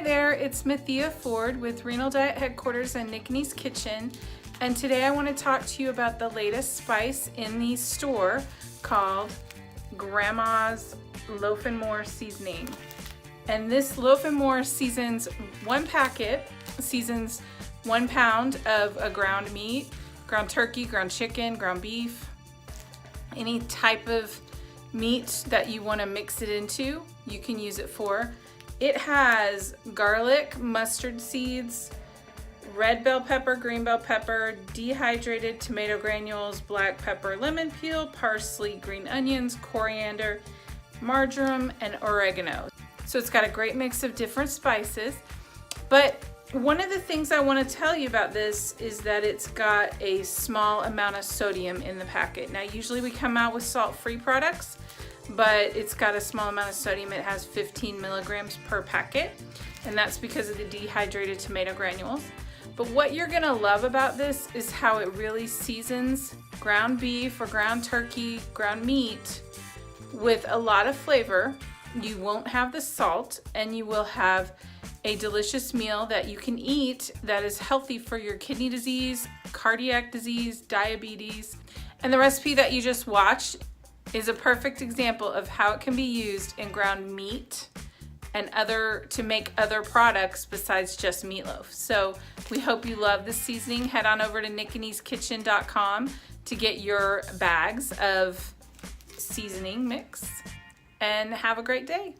there, it's Mathea Ford with Renal Diet Headquarters and Nickney's Kitchen, and today I want to talk to you about the latest spice in the store called Grandma's Loaf and More Seasoning. And this Loaf and More seasons one packet, seasons 1 pound of a ground meat, ground turkey, ground chicken, ground beef, any type of meat that you want to mix it into, you can use it for. It has garlic, mustard seeds, red bell pepper, green bell pepper, dehydrated tomato granules, black pepper, lemon peel, parsley, green onions, coriander, marjoram, and oregano. So it's got a great mix of different spices. But one of the things I want to tell you about this is that it's got a small amount of sodium in the packet. Now usually we come out with salt-free products, but it's got a small amount of sodium. It has 15 milligrams per packet, and that's because of the dehydrated tomato granules. But what you're gonna love about this is how it really seasons ground beef or ground turkey, ground meat with a lot of flavor. You won't have the salt, and you will have a delicious meal that you can eat that is healthy for your kidney disease, cardiac disease, diabetes. And the recipe that you just watched is a perfect example of how it can be used in ground meat and to make other products besides just meatloaf. So we hope you love this seasoning. Head on over to nickneysKitchen.com to get your bags of seasoning mix, and have a great day.